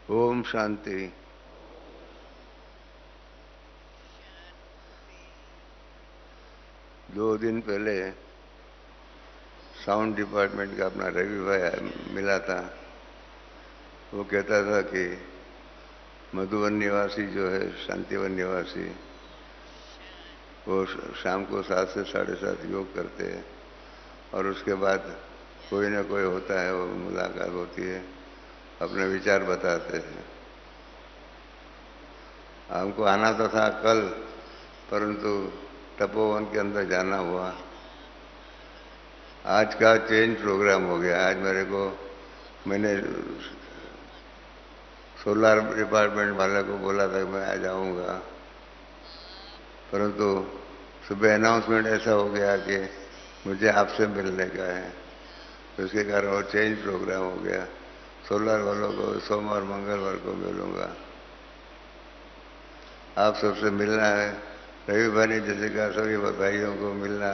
ओम शांति। 2 दिन पहले sound department का अपना रवि भाई मिला था। वो कहता था कि मधुबन निवासी जो है, शांतिवन निवासी, वो शाम को 7 से 7:30 योग करते हैं और उसके बाद कोई ना कोई होता है, वो मुलाकात होती है, अपने विचार बताते हैं। हमको आना तो था कल, परंतु तपोवन के अंदर जाना हुआ। आज का चेंज प्रोग्राम हो गया। आज मैंने सोलर डिपार्टमेंट वाले को बोला था कि मैं आ जाऊंगा, परंतु सुबह अनाउंसमेंट ऐसा हो गया कि मुझे आपसे मिलने का है, तो इसके कारण वो चेंज प्रोग्राम हो गया। सोलर वालों को सोमवार मंगलवार को मिलूंगा। आप सबसे मिलना है। रविवार ने जैसे कहा सभी भाइयों को मिलना।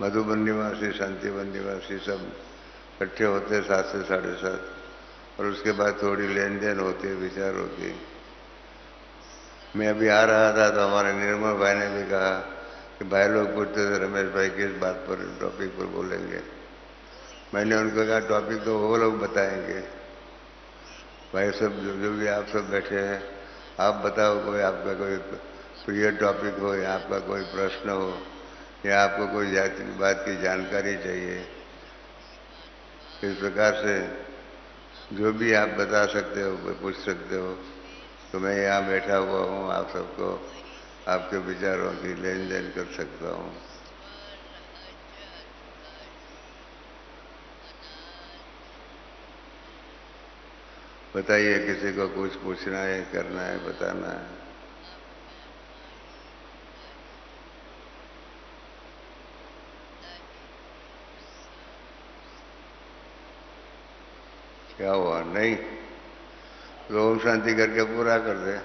मधुबन निवासी, शांतिवन निवासी सब इकट्ठे होते हैं 7 से 7:30, और उसके बाद थोड़ी लेन देन होती है, विचार होती है। मैं अभी आ रहा था तो हमारे निर्मल भाई ने भी कहा कि भाई लोग पूछते थे रमेश भाई किस बात पर, टॉपिक पर बोलेंगे। मैंने उनको कहा टॉपिक तो वो लोग बताएंगे। भाई सब जो भी आप सब बैठे हैं, आप बताओ, कोई आपका कोई प्रिय टॉपिक हो, या आपका कोई प्रश्न हो, या आपको कोई जाति बात की जानकारी चाहिए। इस प्रकार से जो भी आप बता सकते हो, पूछ सकते हो। तो मैं यहाँ बैठा हुआ हूँ, आप सबको आपके विचारों की लेन देन कर सकता हूँ। बताइए, किसी को कुछ पूछना है, करना है, बताना है? क्या हुआ? नहीं तो ओम शांति करके पूरा कर दे।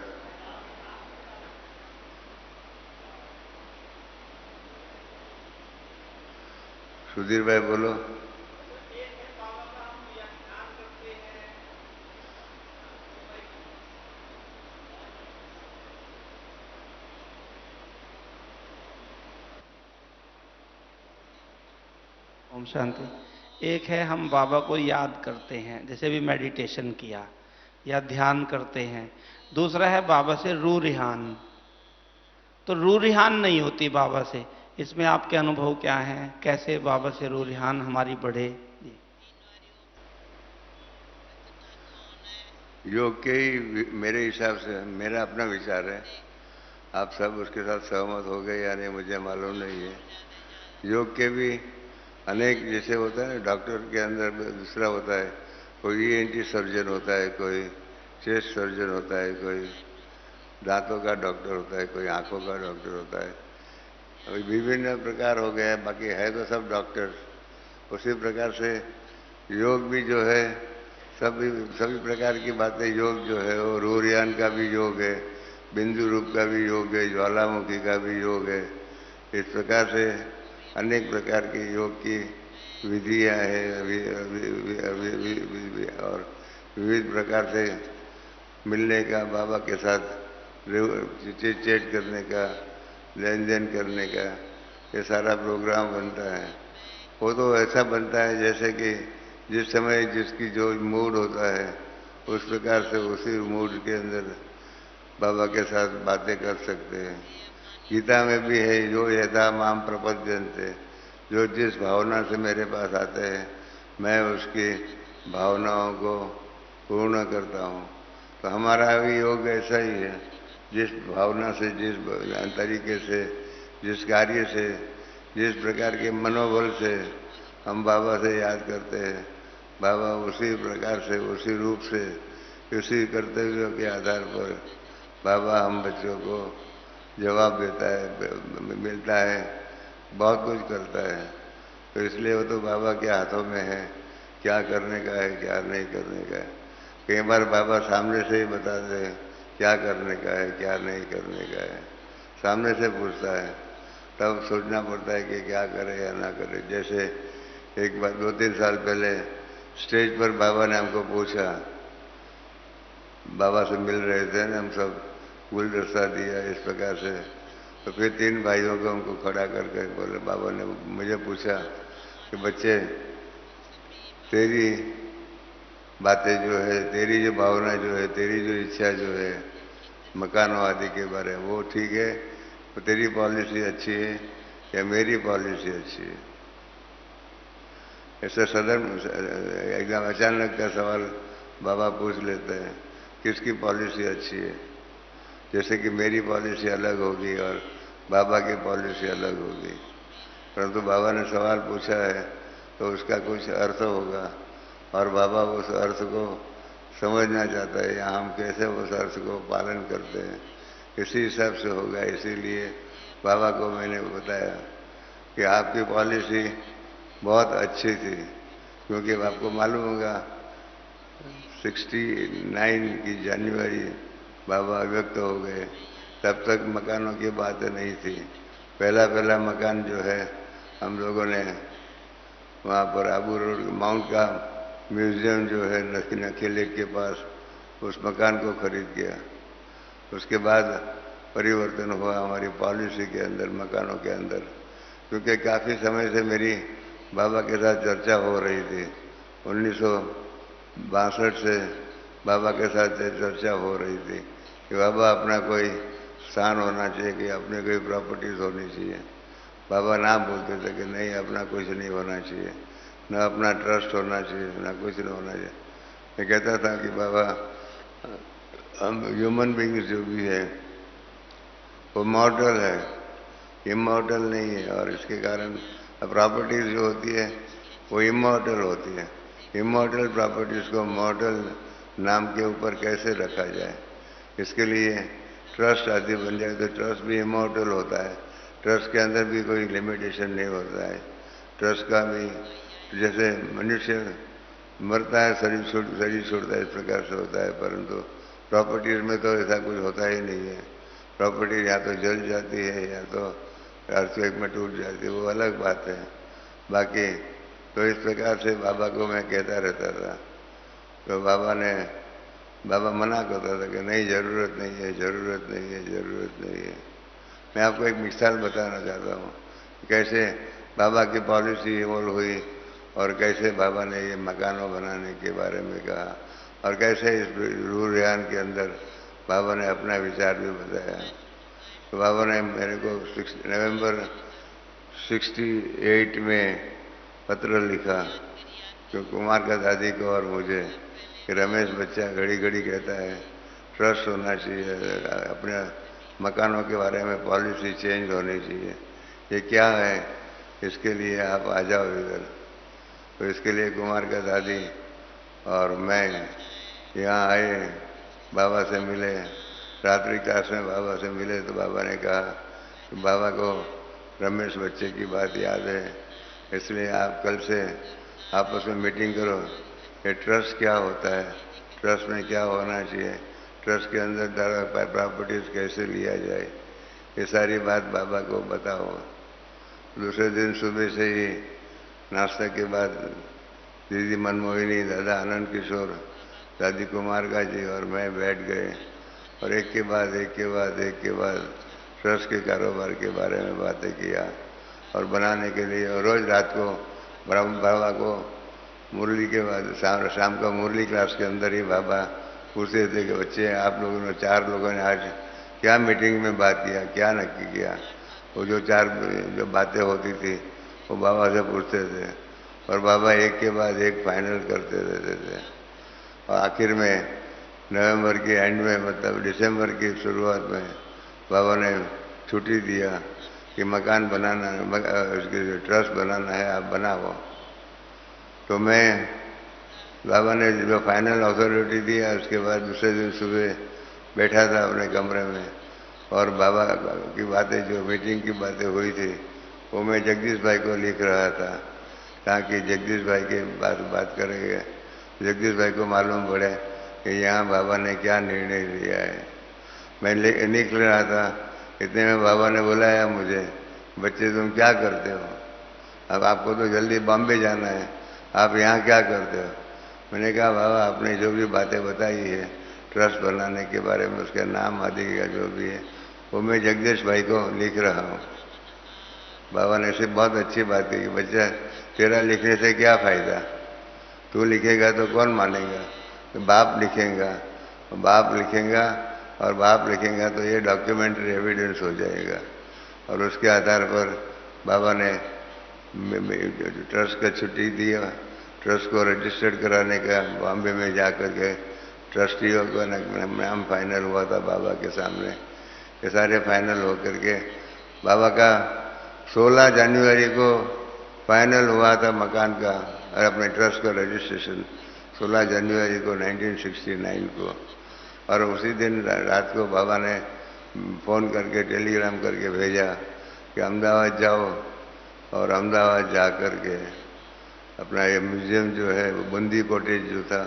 सुधीर भाई बोलो। ओम शांति। एक है हम बाबा को याद करते हैं, जैसे भी मेडिटेशन किया या ध्यान करते हैं। दूसरा है बाबा से रू रिहान। तो रू रिहान नहीं होती बाबा से। इसमें आपके अनुभव क्या हैं? कैसे बाबा से रू रिहान हमारी बढ़े? जी। योग के ही मेरे हिसाब से, मेरा अपना विचार है, आप सब उसके साथ सहमत हो गए या नहीं मुझे मालूम नहीं है। योग के भी अनेक, जैसे होता है ना, डॉक्टर के अंदर दूसरा होता है, कोई ईएनटी सर्जन होता है, कोई चेस्ट सर्जन होता है, कोई दांतों का डॉक्टर होता है, कोई आंखों का डॉक्टर होता है। अभी विभिन्न प्रकार हो गए हैं, बाकी है तो सब डॉक्टर। उसी प्रकार से योग भी जो है, सभी सभी प्रकार की बातें, योग जो है वो रूरियान का भी योग है, बिंदु रूप का भी योग है, ज्वालामुखी का भी योग है। इस प्रकार से अनेक प्रकार की योग की विधियां हैं, और विविध प्रकार से मिलने का, बाबा के साथ चिट चैट करने का, लेन देन करने का, ये सारा प्रोग्राम बनता है। वो तो ऐसा बनता है जैसे कि जिस समय जिसकी जो मूड होता है, उस प्रकार से उसी मूड के अंदर बाबा के साथ बातें कर सकते हैं। गीता में भी है, जो यथा माम प्रपद्यन्ते, जो जिस भावना से मेरे पास आते हैं, मैं उसकी भावनाओं को पूर्ण करता हूँ। तो हमारा भी योग ऐसा ही है। जिस भावना से, जिस तरीके से, जिस कार्य से, जिस प्रकार के मनोबल से हम बाबा से याद करते हैं, बाबा उसी प्रकार से, उसी रूप से, उसी कर्तव्यों के आधार पर बाबा हम बच्चों को जवाब देता है, मिलता है, बहुत कुछ करता है। तो इसलिए वो तो बाबा के हाथों में है, क्या करने का है, क्या नहीं करने का है। कई बार बाबा सामने से ही बताते हैं क्या करने का है, क्या नहीं करने का है। सामने से पूछता है, तब सोचना पड़ता है कि क्या करे या ना करे। जैसे एक बार 2-3 साल पहले स्टेज पर बाबा ने हमको पूछा बाबा से मिल रहे थे ना, हम सब गुलदस्ता दिया इस प्रकार से। तो फिर 3 भाइयों को हमको खड़ा करके बोले, बाबा ने मुझे पूछा कि बच्चे, तेरी बातें जो है, तेरी जो भावना जो है, तेरी जो इच्छा जो है मकानों आदि के बारे में, वो ठीक है, तो तेरी पॉलिसी अच्छी है या मेरी पॉलिसी अच्छी है? ऐसा सदन एकदम अचानक का सवाल बाबा पूछ लेते हैं, किसकी पॉलिसी अच्छी है? जैसे कि मेरी पॉलिसी अलग होगी और बाबा की पॉलिसी अलग होगी। परंतु बाबा ने सवाल पूछा है तो उसका कुछ अर्थ होगा और बाबा उस अर्थ को समझना चाहता है या हम कैसे उस अर्थ को पालन करते हैं, इसी हिसाब से होगा। इसीलिए बाबा को मैंने बताया कि आपकी पॉलिसी बहुत अच्छी थी, क्योंकि आपको मालूम होगा 69 की जनवरी बाबा व्यक्त हो गए, तब तक मकानों की बात नहीं थी। पहला मकान जो है हम लोगों ने वहाँ पर आबू रोड माउंट का म्यूजियम जो है नखी लेक के पास, उस मकान को खरीद किया। उसके बाद परिवर्तन हुआ हमारी पॉलिसी के अंदर, मकानों के अंदर, क्योंकि काफ़ी समय से मेरी बाबा के साथ चर्चा हो रही थी। 1962 से बाबा के साथ चर्चा हो रही थी कि बाबा अपना कोई स्थान होना चाहिए, कि अपनी कोई प्रॉपर्टीज होनी चाहिए। बाबा ना बोलते थे कि नहीं, अपना कुछ नहीं होना चाहिए, न अपना ट्रस्ट होना चाहिए, न कुछ नहीं होना चाहिए। मैं कहता था कि बाबा, हम ह्यूमन बींग्स जो भी है वो मॉर्टल है, इमॉर्टल नहीं है, और इसके कारण प्रॉपर्टीज जो होती है वो इमॉर्टल होती है। इमॉर्टल प्रॉपर्टीज को मॉर्टल नाम के ऊपर कैसे रखा जाए, इसके लिए ट्रस्ट आदि बन जाए तो ट्रस्ट भी इमॉर्टल होता है। ट्रस्ट के अंदर भी कोई लिमिटेशन नहीं होता है। ट्रस्ट का भी जैसे मनुष्य मरता है, शरीर छोड़ता है, इस प्रकार से होता है, परंतु प्रॉपर्टीज में तो ऐसा कुछ होता ही नहीं है। प्रॉपर्टी या तो जल जाती है या तो अर्थक्वेक में टूट जाती है, वो अलग बात है। बाकी तो इस प्रकार से बाबा को मैं कहता रहता था, तो बाबा मना करता था कि नहीं, ज़रूरत नहीं है, ज़रूरत नहीं है, ज़रूरत नहीं है। मैं आपको एक मिसाल बताना चाहता हूँ कैसे बाबा की पॉलिसी इवॉल्व हुई और कैसे बाबा ने ये मकानों बनाने के बारे में कहा और कैसे इस रूल रेहान के अंदर बाबा ने अपना विचार भी बताया। तो बाबा ने मेरे को नवंबर 68 में पत्र लिखा कि कुमार का दादी को और मुझे कि रमेश बच्चा घड़ी घड़ी कहता है ट्रस्ट होना चाहिए, अपने मकानों के बारे में पॉलिसी चेंज होनी चाहिए, ये क्या है, इसके लिए आप आ जाओ इधर। तो इसके लिए कुमार का दादी और मैं यहाँ आए, बाबा से मिले, रात्रि क्लास में बाबा से मिले। तो बाबा ने कहा कि बाबा को रमेश बच्चे की बात याद है, इसलिए आप कल से आपस में मीटिंग करो कि ट्रस्ट क्या होता है, ट्रस्ट में क्या होना चाहिए, ट्रस्ट के अंदर प्रॉपर्टीज कैसे लिया जाए, ये सारी बात बाबा को बताओ। दूसरे दिन सुबह से ही नाश्ता के बाद दीदी मनमोहिनी, दादा आनंद किशोर, दादी कुमार का जी और मैं बैठ गए और एक के बाद ट्रस्ट के कारोबार के बारे में बातें किया और बनाने के लिए। और रोज़ रात को बाबा को मुरली के बाद शाम का मुरली क्लास के अंदर ही बाबा पूछते थे कि बच्चे, आप लोगों ने 4 लोगों ने आज क्या मीटिंग में बात किया, क्या नक्की किया। वो जो बातें होती थी वो बाबा से पूछते थे और बाबा एक के बाद एक फाइनल करते रहते थे। और आखिर में नवंबर के एंड में, मतलब दिसंबर की शुरुआत में बाबा ने छुट्टी दिया कि मकान बनाना है, उसके ट्रस्ट बनाना है, आप बनाओ। तो मैं, बाबा ने जो फाइनल अथॉरिटी दिया, उसके बाद दूसरे दिन सुबह बैठा था अपने कमरे में और बाबा की बातें, जो मीटिंग की बातें हुई थी, वो मैं जगदीश भाई को लिख रहा था ताकि जगदीश भाई के बात करेंगे, जगदीश भाई को मालूम पड़े कि यहाँ बाबा ने क्या निर्णय लिया है। मैं लिख रहा था, इतने में बाबा ने बुलाया मुझे, बच्चे तुम क्या करते हो, अब आपको तो जल्दी बॉम्बे जाना है, आप यहाँ क्या करते हो। मैंने कहा बाबा, आपने जो भी बातें बताई है ट्रस्ट बनाने के बारे में, उसका नाम आदि का जो भी है वो मैं जगदीश भाई को लिख रहा हूँ। बाबा ने ऐसे बहुत अच्छी बात कही कि बच्चा तेरा लिखने से क्या फ़ायदा, तू लिखेगा तो कौन मानेगा, तो बाप लिखेगा, बाप लिखेगा और बाप लिखेगा तो ये डॉक्यूमेंट्री एविडेंस हो जाएगा। और उसके आधार पर बाबा ने ट्रस्ट का छुट्टी दिया, ट्रस्ट को रजिस्टर्ड कराने का बॉम्बे में जा कर के ट्रस्टियों का नाम फाइनल हुआ था बाबा के सामने। ये सारे फाइनल हो करके बाबा का 16 जनवरी को फाइनल हुआ था मकान का और अपने ट्रस्ट का रजिस्ट्रेशन 16 जनवरी को 1969 को। और उसी दिन रात को बाबा ने फ़ोन करके टेलीग्राम करके भेजा कि अहमदाबाद जाओ और अहमदाबाद जा कर के अपना ये म्यूज़ियम जो है वो बूंदी कॉटेज जो था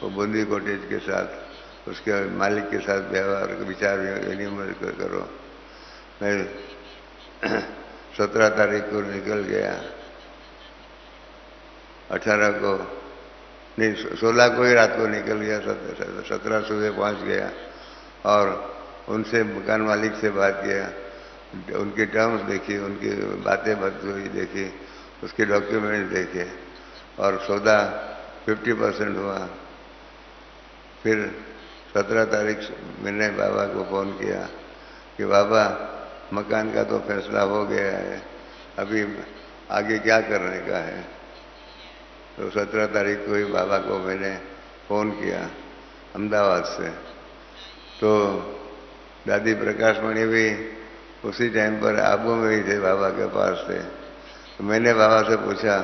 वो बूंदी कॉटेज के साथ उसके मालिक के साथ व्यवहार विचार विनिमय करो। मैं 17 तारीख को निकल गया, 18 को नहीं 16 को ही रात को निकल गया, 17 सुबह पहुंच गया और उनसे मकान मालिक से बात किया, उनके टर्म्स देखी, उनकी बातें बातें हुई देखी, उसके डॉक्यूमेंट देखे और सौदा 50% हुआ। फिर 17 तारीख मैंने बाबा को फ़ोन किया कि बाबा मकान का तो फैसला हो गया है, अभी आगे क्या करने का है। तो 17 तारीख को ही बाबा को मैंने फ़ोन किया अहमदाबाद से। तो दादी प्रकाश मणि भी उसी टाइम पर आबू में ही थे, बाबा के पास थे। तो मैंने बाबा से पूछा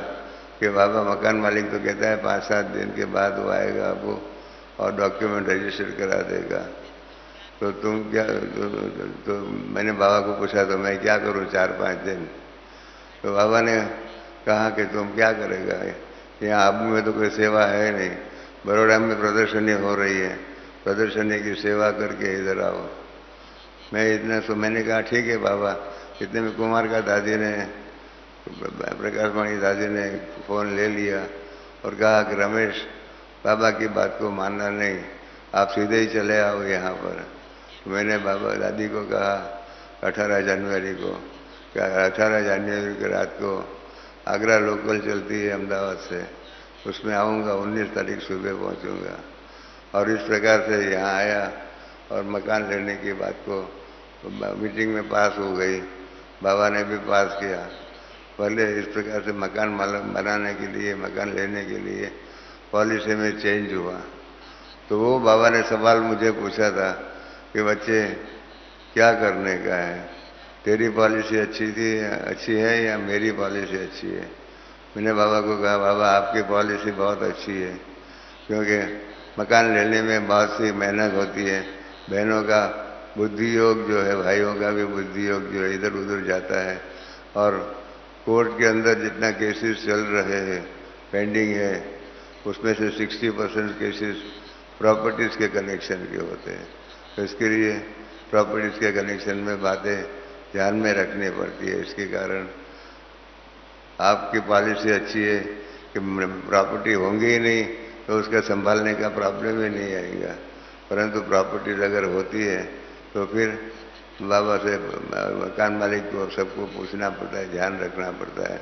कि बाबा मकान मालिक तो कहता है 5-7 दिन के बाद वो आएगा आबू और डॉक्यूमेंट रजिस्टर करा देगा, तो तुम क्या तो मैंने बाबा को पूछा तो मैं क्या करूं 4-5 दिन। तो बाबा ने कहा कि तुम क्या करेगा, यहाँ आबू में तो कोई सेवा है नहीं, बड़ौदा में प्रदर्शनी हो रही है, प्रदर्शनी की सेवा करके इधर आओ। मैं इतना सो मैंने कहा ठीक है बाबा। इतने में कुमार का दादी ने प्रकाश मणि दादी ने फ़ोन ले लिया और कहा कि रमेश बाबा की बात को मानना नहीं, आप सीधे ही चले आओ यहाँ पर। तो मैंने बाबा दादी को कहा 18 जनवरी को, क्या 18 जनवरी की रात को आगरा लोकल चलती है अहमदाबाद से, उसमें आऊँगा, 19 तारीख सुबह पहुँचूँगा। और इस प्रकार से यहाँ आया और मकान लेने की बात को मीटिंग में पास हो गई, बाबा ने भी पास किया। पहले इस प्रकार से मकान बनाने के लिए, मकान लेने के लिए पॉलिसी में चेंज हुआ। तो वो बाबा ने सवाल मुझे पूछा था कि बच्चे क्या करने का है, तेरी पॉलिसी अच्छी है या मेरी पॉलिसी अच्छी है। मैंने बाबा को कहा बाबा आपकी पॉलिसी बहुत अच्छी है, क्योंकि मकान लेने में बहुत सी मेहनत होती है, बहनों का बुद्धि योग जो है, भाइयों का भी बुद्धि योग जो है इधर उधर जाता है। और कोर्ट के अंदर जितना केसेस चल रहे हैं पेंडिंग है, उसमें से 60% केसेस प्रॉपर्टीज़ के कनेक्शन के होते हैं। तो इसके लिए प्रॉपर्टीज़ के कनेक्शन में बातें ध्यान में रखनी पड़ती है। इसके कारण आपकी पॉलिसी अच्छी है कि प्रॉपर्टी होंगी ही नहीं तो उसका संभालने का प्रॉब्लम ही नहीं आएगा, परंतु प्रॉपर्टीज अगर होती है तो फिर बाबा से मकान मालिक को सबको पूछना पड़ता है, ध्यान रखना पड़ता है,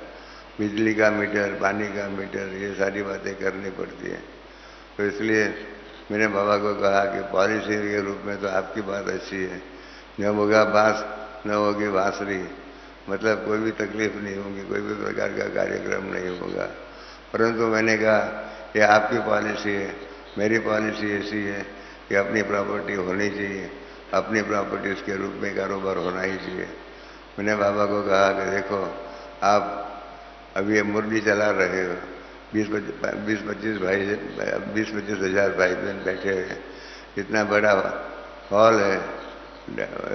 बिजली का मीटर, पानी का मीटर, ये सारी बातें करनी पड़ती है। तो इसलिए मैंने बाबा को कहा कि पॉलिसी के रूप में तो आपकी बात अच्छी है, न होगा बांस न होगी बांसुरी, मतलब कोई भी तकलीफ नहीं होगी, कोई भी प्रकार का कार्यक्रम नहीं होगा। परंतु मैंने कहा ये आपकी पॉलिसी है, मेरी पॉलिसी ऐसी है कि अपनी प्रॉपर्टी होनी चाहिए, अपनी प्रॉपर्टी उसके रूप में कारोबार होना ही चाहिए। मैंने बाबा को कहा कि देखो आप अभी ये मुरली चला रहे हो, 20-25 भाई 20-25 हज़ार भाई बहन बैठे हैं, इतना बड़ा हॉल है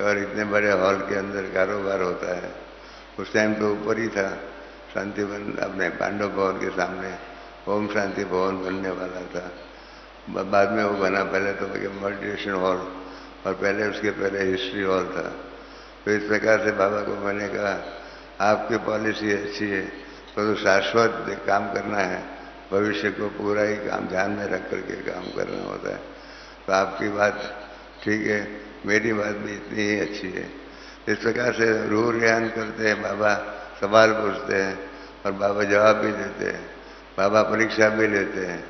और इतने बड़े हॉल के अंदर कारोबार होता है। उस टाइम तो ऊपर ही था शांति वन, अपने पांडव भवन के सामने ओम शांति भवन बनने वाला था, बाद में वो बना, पहले तो मेडिटेशन हॉल और पहले उसके पहले हिस्ट्री हॉल था। तो इस प्रकार से बाबा को मैंने कहा आपकी पॉलिसी अच्छी है तो शाश्वत काम करना है, भविष्य को पूरा ही काम ध्यान में रख करके काम करना होता है। तो आपकी बात ठीक है, मेरी बात भी इतनी ही अच्छी है। इस प्रकार से रूह रियान करते हैं, बाबा सवाल पूछते हैं और बाबा जवाब भी देते हैं। बाबा परीक्षा भी लेते हैं,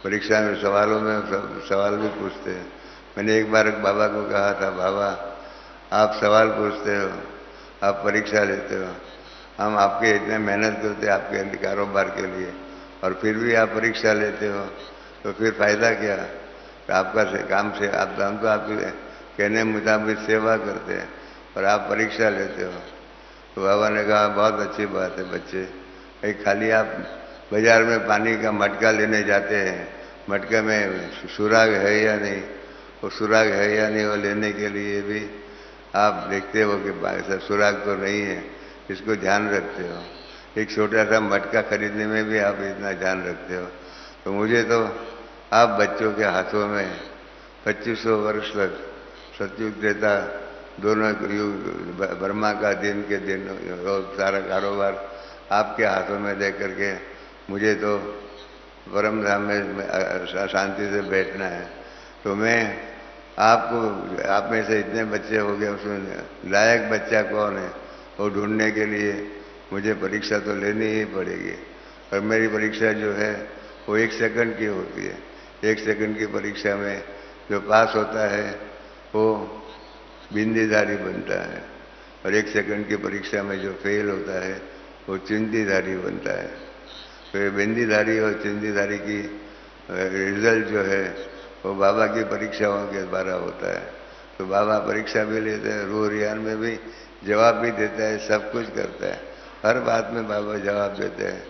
परीक्षा में सवालों में सवाल भी पूछते हैं। मैंने एक बार बाबा को कहा था, बाबा आप सवाल पूछते हो, आप परीक्षा लेते हो, हम आपके इतने मेहनत करते हैं आपके कारोबार के लिए, और फिर भी आप परीक्षा लेते हो, तो फिर फायदा क्या? तो आपका काम से हम तो आपके कहने मुताबिक सेवा करते हैं और आप परीक्षा लेते हो। तो बाबा ने कहा बहुत अच्छी बात है बच्चे, कहीं खाली आप बाजार में पानी का मटका लेने जाते हैं, मटके में सुराग है या नहीं, वो सुराग है या नहीं, वो लेने के लिए भी आप देखते हो कि सुराग तो नहीं है, इसको ध्यान रखते हो। एक छोटा सा मटका खरीदने में भी आप इतना ध्यान रखते हो। तो मुझे तो आप बच्चों के हाथों में 2500 वर्ष तक सतयुग त्रेता दोनों युग, ब्रह्मा का दिन के दिन सारा कारोबार आपके हाथों में दे करके मुझे तो परम धाम में शांति से बैठना है। तो मैं आपको, आप में से इतने बच्चे हो गए, उसमें लायक बच्चा कौन है वो ढूंढने के लिए मुझे परीक्षा तो लेनी ही पड़ेगी। और मेरी परीक्षा जो है वो 1 सेकंड की होती है। 1 सेकंड की परीक्षा में जो पास होता है वो बिंदीधारी बनता है, और 1 सेकंड की परीक्षा में जो फेल होता है वो चिंदीधारी बनता है। तो ये बिंदीधारी और चिंदीधारी की रिजल्ट जो है वो बाबा की परीक्षाओं के द्वारा होता है। तो बाबा परीक्षा भी लेते हैं, रूह रियान में भी जवाब भी देता है, सब कुछ करता है। हर बात में बाबा जवाब देते हैं,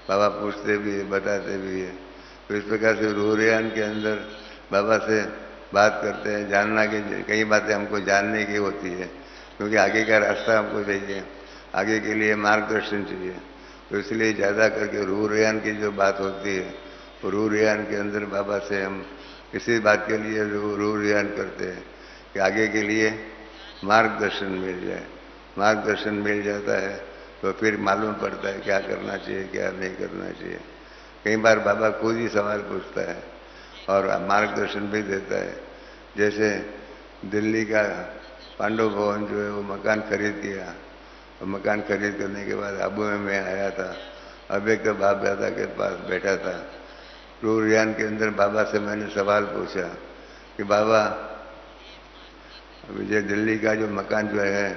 बाबा पूछते भी है, बताते भी है। तो इस प्रकार से रूह रियान के अंदर बाबा से बात करते हैं। जानना कि कई बातें हमको जानने की होती है, क्योंकि आगे का रास्ता हमको चाहिए, आगे के लिए मार्गदर्शन चाहिए। तो इसलिए ज़्यादा करके रूह रियान की जो बात होती है, वो रूह रियान के अंदर बाबा से हम इसी बात के लिए रूह रियान करते हैं कि आगे के लिए मार्गदर्शन मिल जाए। मार्गदर्शन मिल जाता है तो फिर मालूम पड़ता है क्या करना चाहिए, क्या नहीं करना चाहिए। कई बार बाबा खुद ही सवाल पूछता है और मार्गदर्शन भी देता है। जैसे दिल्ली का पांडव भवन जो है वो मकान खरीद किया, और मकान खरीद करने के बाद आबू में मैं आया था। अब एक तो बाप दादा के पास बैठा था। रूह रियान के अंदर बाबा से मैंने सवाल पूछा कि बाबा अभी दिल्ली का जो मकान जो है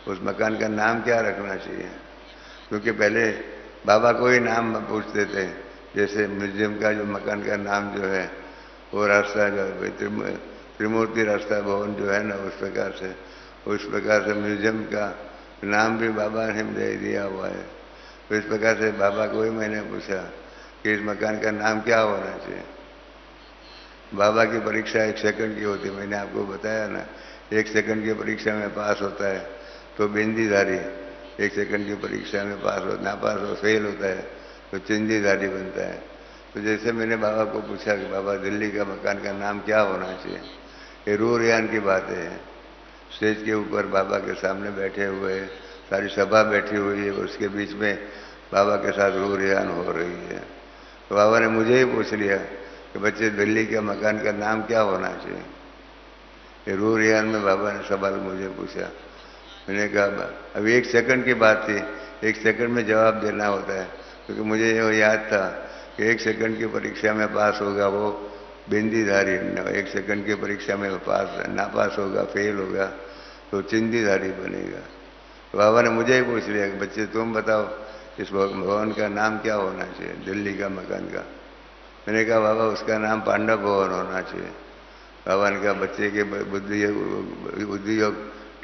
उस मकान का नाम क्या रखना चाहिए? क्योंकि पहले बाबा को ही नाम पूछते थे। जैसे म्यूजियम का जो मकान का नाम जो है वो रास्ता जो त्रिमूर्ति रास्ता भवन जो है ना, उस प्रकार से म्यूजियम का नाम भी बाबा ने दे दिया हुआ है। तो इस प्रकार से बाबा को ही मैंने पूछा कि इस मकान का नाम क्या होना चाहिए। बाबा की परीक्षा 1 सेकंड की होती है, मैंने आपको बताया ना। 1 सेकंड की परीक्षा में पास होता है तो बिंदीधारी, 1 सेकंड की परीक्षा में पास हो, ना पास हो, फेल होता है तो चिंदीधारी बनता है। तो जैसे मैंने बाबा को पूछा कि बाबा दिल्ली का मकान का नाम क्या होना चाहिए, ये रूह रियान की बातें हैं। स्टेज के ऊपर बाबा के सामने बैठे हुए हैं, सारी सभा बैठी हुई है, उसके बीच में बाबा के साथ रूह रियान हो रही है। तो बाबा ने मुझे ही पूछ लिया कि बच्चे दिल्ली के मकान का नाम क्या होना चाहिए। ये रूह रियान में बाबा ने सवाल मुझे पूछा। मैंने कहा अभी 1 सेकंड की बात थी, 1 सेकंड में जवाब देना होता है, क्योंकि मुझे ये याद था कि 1 सेकंड की परीक्षा में पास होगा वो बिंदीधारी, 1 सेकंड की परीक्षा में पास ना पास होगा, फेल होगा तो चिंदीधारी बनेगा। तो बाबा ने मुझे ही पूछ लिया कि बच्चे तुम बताओ इस भवन का नाम क्या होना चाहिए, दिल्ली का मकान का। मैंने कहा बाबा उसका नाम पांडव भवन होना चाहिए। बाबा ने कहा बच्चे के बुद्धि योग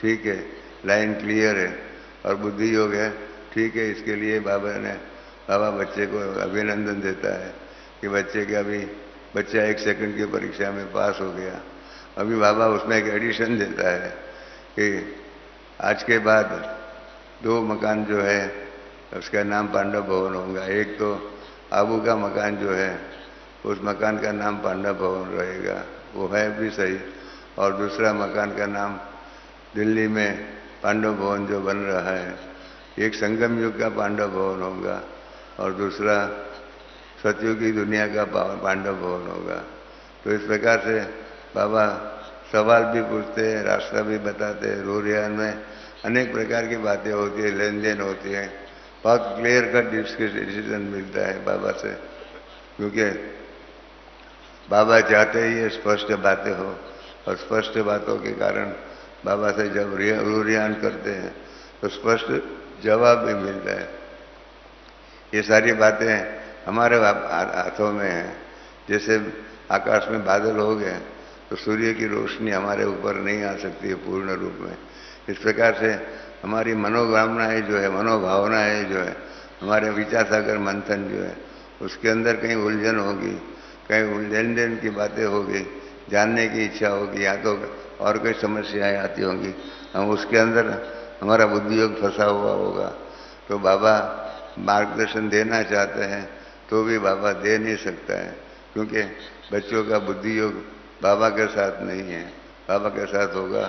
ठीक है, लाइन क्लियर है और बुद्धि योग है ठीक है। इसके लिए बाबा बच्चे को अभिनंदन देता है कि बच्चा 1 सेकंड की परीक्षा में पास हो गया। अभी बाबा उसमें एक एडिशन देता है कि आज के बाद 2 मकान जो है उसका नाम पांडव भवन होगा। एक तो आबू का मकान जो है उस मकान का नाम पांडव भवन रहेगा, वो है भी सही। और दूसरा मकान का नाम दिल्ली में पांडव भवन जो बन रहा है, एक संगम युग का पांडव भवन होगा और दूसरा सतयुग की दुनिया का पांडव भवन होगा। तो इस प्रकार से बाबा सवाल भी पूछते हैं, रास्ता भी बताते हैं। रूरियान में अनेक प्रकार की बातें होती है, लेन देन होती है, बहुत क्लियर कट डिसीजन मिलता है बाबा से, क्योंकि बाबा चाहते ही ये स्पष्ट बातें हो, और स्पष्ट बातों के कारण बाबा से जब रूरियान करते हैं तो स्पष्ट जवाब भी मिलता है। ये सारी बातें हमारे हाथों में हैं। जैसे आकाश में बादल हो गए तो सूर्य की रोशनी हमारे ऊपर नहीं आ सकती है पूर्ण रूप में। इस प्रकार से हमारी मनोकामनाएं जो है, मनोभावनाएं जो है, हमारे विचार सागर मंथन जो है, उसके अंदर कहीं उलझन होगी, कहीं लेन देन की बातें होगी, जानने की इच्छा होगी, या तो और कोई समस्याएं आती होंगी, हम उसके अंदर हमारा बुद्धि योग फंसा हुआ होगा, तो बाबा मार्गदर्शन देना चाहते हैं तो भी बाबा दे नहीं सकता है, क्योंकि बच्चों का बुद्धि योग बाबा के साथ नहीं है। बाबा के साथ होगा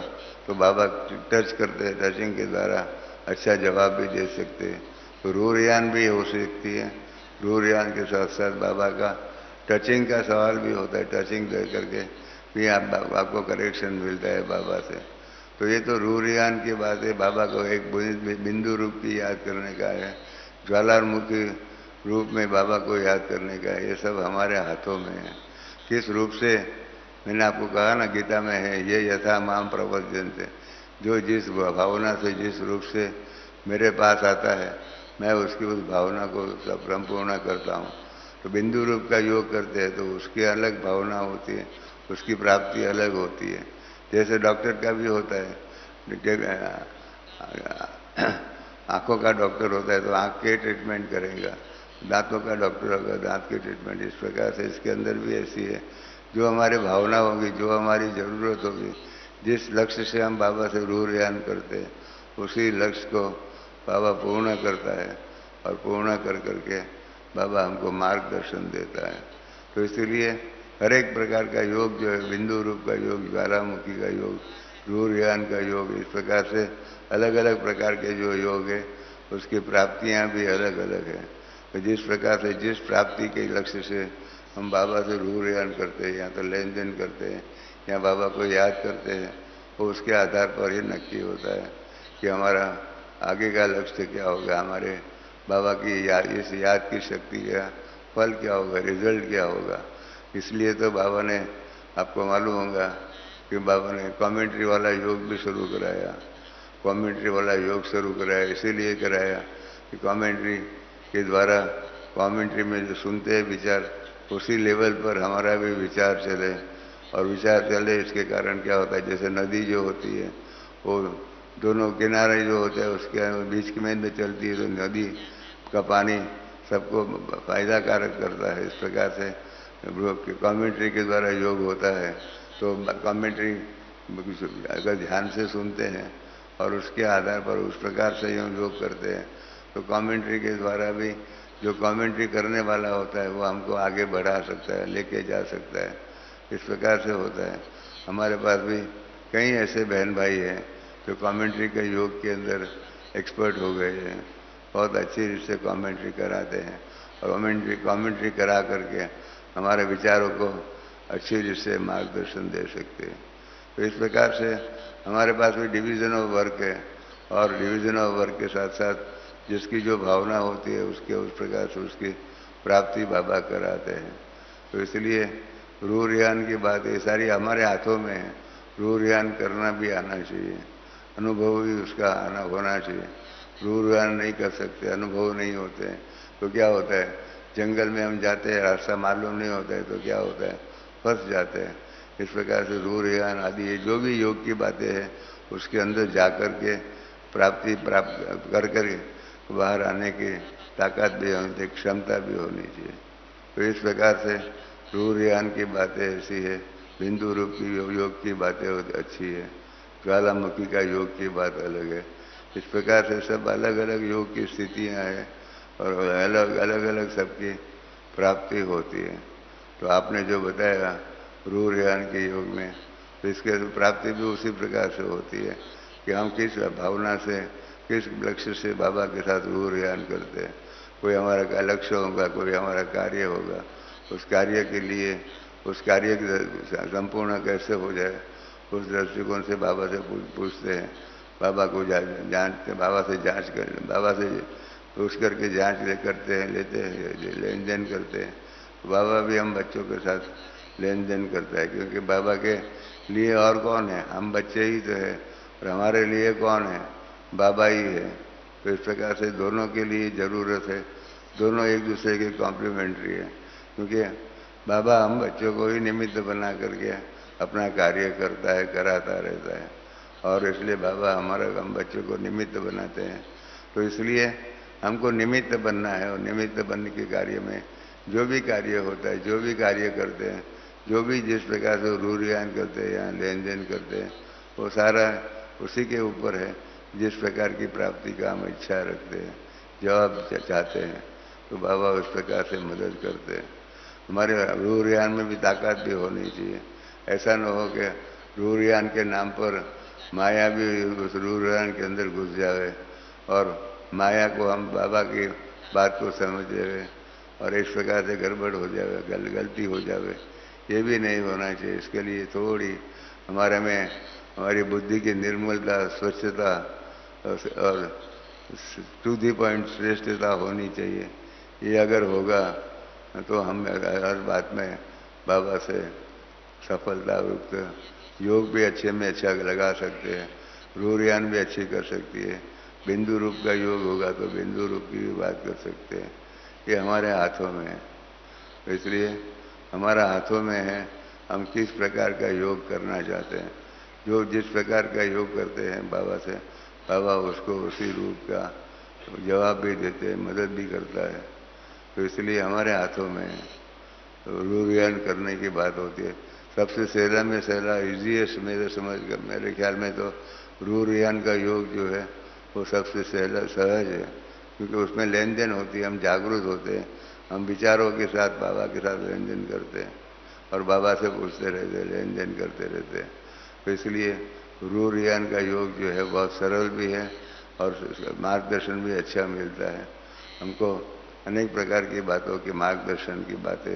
तो बाबा टच करते हैं, टचिंग के द्वारा अच्छा जवाब भी दे सकते हैं। तो रूरयान भी हो सकती है, रूरयान के साथ साथ बाबा का टचिंग का सवाल भी होता है, टचिंग दे करके भी आपको करेक्शन मिलता है बाबा से। तो ये तो रूरयान की बात है, बाबा को एक बिंदु रूप की याद करने का है, ज्वालामुखी रूप में बाबा को याद करने का है। ये सब हमारे हाथों में है। किस रूप से, मैंने आपको कहा ना गीता में है, ये यथा माम प्रपद्यन्ते, जो जिस भावना से जिस रूप से मेरे पास आता है मैं उसकी उस भावना को सब संपूर्ण करता हूँ। तो बिंदु रूप का योग करते हैं तो उसकी अलग भावना होती है, उसकी प्राप्ति अलग होती है। जैसे डॉक्टर का भी होता है, आंखों का डॉक्टर होता है तो आंख के ट्रीटमेंट करेगा, दांतों का डॉक्टर होगा दांत की ट्रीटमेंट। इस प्रकार से इसके अंदर भी ऐसी है, जो हमारी भावना होगी, जो हमारी ज़रूरत होगी, जिस लक्ष्य से हम बाबा से रूरयान करते हैं उसी लक्ष्य को बाबा पूर्ण करता है, और पूर्ण कर करके बाबा हमको मार्गदर्शन देता है। तो इसीलिए हर एक प्रकार का योग जो है, बिंदु रूप का योग, ज्वालामुखी का योग, रूरयान का योग, इस प्रकार से अलग अलग प्रकार के जो योग है उसकी प्राप्तियां भी अलग अलग है। तो जिस प्रकार से जिस प्राप्ति के लक्ष्य से हम बाबा से रूरयान करते हैं, या तो लेन देन करते हैं, या बाबा को याद करते हैं, तो उसके आधार पर ही नक्की होता है कि हमारा आगे का लक्ष्य क्या होगा, हमारे बाबा की इस याद की शक्ति का फल क्या होगा, रिजल्ट क्या होगा। इसलिए तो बाबा ने, आपको मालूम होगा कि बाबा ने कमेंट्री वाला योग भी शुरू कराया। कमेंट्री वाला योग शुरू कराया इसीलिए कराया कि कमेंट्री के द्वारा, कमेंट्री में जो सुनते हैं विचार, उसी लेवल पर हमारा भी विचार चले, और विचार चले इसके कारण क्या होता है, जैसे नदी जो होती है वो दोनों किनारे जो होते हैं उसके बीच में चलती है, तो नदी का पानी सबको फायदा कारक करता है। इस प्रकार से कमेंट्री के द्वारा योग होता है। तो कमेंट्री अगर ध्यान से सुनते हैं और उसके आधार पर उस प्रकार से योग करते हैं तो कमेंट्री के द्वारा भी जो कमेंट्री करने वाला होता है वो हमको आगे बढ़ा सकता है, लेके जा सकता है। इस प्रकार से होता है। हमारे पास भी कई ऐसे बहन भाई हैं जो कमेंट्री के योग के अंदर एक्सपर्ट हो गए हैं, बहुत अच्छी रीत से कमेंट्री कराते हैं, और कमेंट्री करा करके हमारे विचारों को अच्छी रीत से मार्गदर्शन दे सकते हैं। तो इस प्रकार से हमारे पास भी डिवीज़न ऑफ वर्क है, और डिवीज़न ऑफ वर्क के साथ साथ जिसकी जो भावना होती है उसके उस प्रकार से उसकी प्राप्ति बाबा कराते हैं। तो इसलिए रूरयान की बात ये सारी हमारे हाथों में है। रूरयान करना भी आना चाहिए, अनुभव भी उसका आना होना चाहिए। रूरयान नहीं कर सकते, अनुभव नहीं होते हैं तो क्या होता है, जंगल में हम जाते हैं, रास्ता मालूम नहीं होता है तो क्या होता है, फंस जाते हैं। इस प्रकार से रूरयान आदि ये जो भी योग की बातें हैं उसके अंदर जा कर के प्राप्ति प्राप्त कर कर बाहर आने की ताकत भी होनी चाहिए, क्षमता भी होनी चाहिए। तो इस प्रकार से रूरयान की बातें ऐसी है, बिंदु रूप की योग की बातें अच्छी है, ज्वालामुखी का योग की बात अलग है। इस प्रकार से सब अलग अलग योग की स्थितियाँ हैं, और अलग अलग सबकी प्राप्ति होती है। तो आपने जो बताया रूरयान के योग में, तो इसके प्राप्ति भी उसी प्रकार से होती है कि हम किस भावना से, किस लक्ष्य से बाबा के साथ रूरयान करते हैं। कोई हमारा लक्ष्य होगा, कोई हमारा कार्य होगा, उस कार्य के लिए उस कार्य की संपूर्ण कैसे हो जाए, उस दृष्टिकोण से बाबा से पूछते हैं, बाबा को जांचते, बाबा से जांच कर, बाबा से पूछ करके जांच करते हैं, लेते हैं, लेन देन करते हैं। बाबा भी हम बच्चों के साथ लेन देन करता है, क्योंकि बाबा के लिए और कौन है, हम बच्चे ही तो है, और हमारे लिए कौन है, बाबा ही है। तो इस प्रकार से दोनों के लिए ज़रूरत है, दोनों एक दूसरे के कॉम्प्लीमेंट्री है, क्योंकि बाबा हम बच्चों को ही निमित्त बना करके अपना कार्य करता है, कराता रहता है, और इसलिए बाबा हम बच्चों को निमित्त बनाते हैं। तो इसलिए हमको निमित्त बनना है, और निमित्त बनने के कार्य में जो भी कार्य होता है, जो भी कार्य करते हैं, जो भी जिस प्रकार से रूरियान करते हैं या लेन देन करते हैं, वो सारा उसी के ऊपर है, जिस प्रकार की प्राप्ति का हम इच्छा रखते हैं, जवाब चाहते हैं, तो बाबा उस प्रकार से मदद करते हैं। हमारे रूरियान में भी ताकत भी होनी चाहिए। ऐसा न हो कि रूरियान के नाम पर माया भी उस रूरियान के अंदर घुस जावे, और माया को हम बाबा की बात को समझ जावे, और इस प्रकार से गड़बड़ हो जावे, गलती हो जावे। ये भी नहीं होना चाहिए। इसके लिए थोड़ी हमारे में हमारी बुद्धि की निर्मलता, स्वच्छता और टू दी पॉइंट श्रेष्ठता होनी चाहिए। ये अगर होगा तो हम हर बात में बाबा से सफलता युक्त योग भी अच्छे में अच्छा लगा सकते हैं, रूरियान भी अच्छी कर सकती है। बिंदु रूप का योग होगा तो बिंदु रूप की भी बात कर सकते हैं। ये हमारे हाथों में है। तो इसलिए हमारा हाथों में है, हम किस प्रकार का योग करना चाहते हैं। जो जिस प्रकार का योग करते हैं बाबा से, बाबा उसको उसी रूप का जवाब भी देते हैं, मदद भी करता है। तो इसलिए हमारे हाथों में रूरियान करने की बात होती है। सबसे सहला में सहला ईजीएस्ट मेरे ख्याल में तो रूरियान का योग जो है वो सबसे सहज है, क्योंकि उसमें लेन देन होती है, हम जागरूक होते हैं, हम विचारों के साथ बाबा के साथ लेन देन करते हैं, और बाबा से पूछते रहते हैं, लेन देन करते रहते हैं। तो इसलिए रूरियान का योग जो है बहुत सरल भी है, और मार्गदर्शन भी अच्छा मिलता है हमको। अनेक प्रकार की बातों के मार्गदर्शन की बातें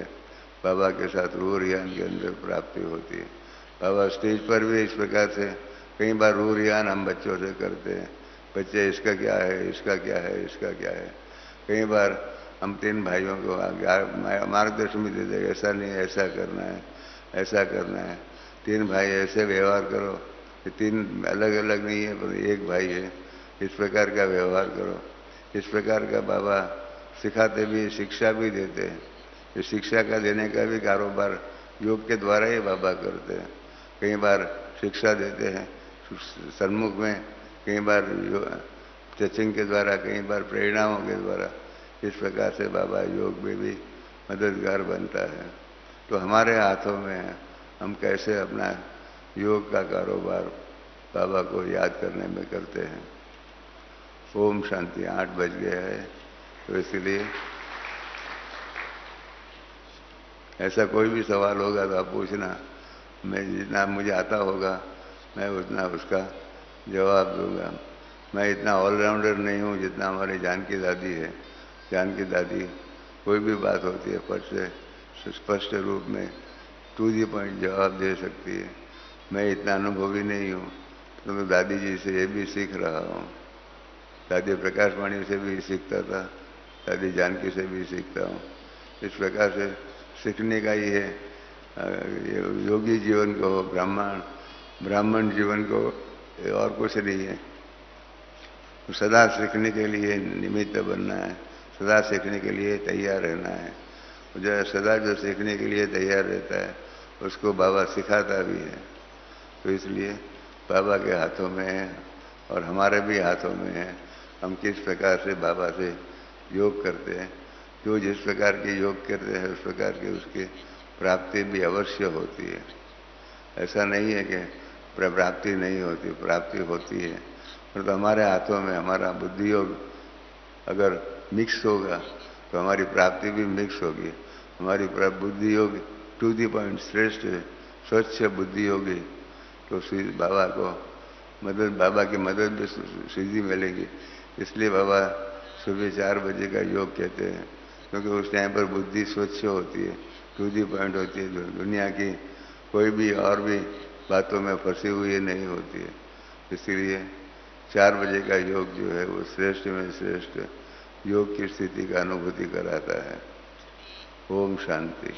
बाबा के साथ रूरियान के अंदर प्राप्ति होती है। बाबा स्टेज पर भी इस प्रकार से कई बार रूरियान हम बच्चों से करते हैं, बच्चे इसका क्या है, इसका क्या है, इसका क्या है। कई बार हम 3 भाइयों को मार्गदर्शन भी देते हैं, ऐसा नहीं, ऐसा करना है, ऐसा करना है। 3 भाई ऐसे व्यवहार करो, कि 3 अलग अलग नहीं है पर एक भाई है, इस प्रकार का व्यवहार करो। इस प्रकार का बाबा सिखाते भी, शिक्षा भी देते हैं। इस शिक्षा का देने का भी कारोबार योग के द्वारा ही बाबा करते हैं। कई बार शिक्षा देते हैं सन्मुख में, कई बार टचिंग के द्वारा, कई बार प्रेरणाओं के द्वारा। इस प्रकार से बाबा योग में भी मददगार बनता है। तो हमारे हाथों में है, हम कैसे अपना योग का कारोबार बाबा को याद करने में करते हैं। ओम शांति। 8 बज गया है, तो इसलिए ऐसा कोई भी सवाल होगा तो आप पूछना, मैं जितना मुझे आता होगा मैं उतना उसका जवाब दूंगा। मैं इतना ऑलराउंडर नहीं हूँ जितना हमारी जानकी दादी है। जानकी दादी कोई भी बात होती है फट से स्पष्ट रूप में टू दी पॉइंट जवाब दे सकती है। मैं इतना अनुभवी नहीं हूँ, तो दादी जी से ये भी सीख रहा हूँ। दादी प्रकाश वाणी से भी सीखता था, दादी जानकी से भी सीखता हूँ। इस प्रकार से सीखने का ही है। योगी जीवन को, ब्राह्मण जीवन को और कुछ नहीं है। सदा सीखने के लिए निमित्त बनना है, सदा सीखने के लिए तैयार रहना है। जो सदा जो सीखने के लिए तैयार रहता है उसको बाबा सिखाता भी है। तो इसलिए बाबा के हाथों में है और हमारे भी हाथों में है, हम किस प्रकार से बाबा से योग करते हैं। जो जिस प्रकार के योग करते हैं उस प्रकार की उसकी प्राप्ति भी अवश्य होती है। ऐसा नहीं है कि प्राप्ति नहीं होती, प्राप्ति होती है। तो हमारे हाथों में हमारा बुद्धि योग अगर मिक्स होगा तो हमारी प्राप्ति भी मिक्स होगी। हमारी बुद्धि योग टू दी पॉइंट श्रेष्ठ है, स्वच्छ बुद्धि होगी तो बाबा को मदद, बाबा की मदद भी सीधी मिलेगी। इसलिए बाबा सुबह 4 बजे का योग कहते हैं, क्योंकि उस टाइम पर बुद्धि स्वच्छ होती है, टू दी पॉइंट होती है, जो दुनिया की कोई भी और भी बातों में फंसी हुई नहीं होती है। इसलिए 4 बजे का योग जो है वो श्रेष्ठ में श्रेष्ठ योग की स्थिति का अनुभूति कराता है। ओम शांति।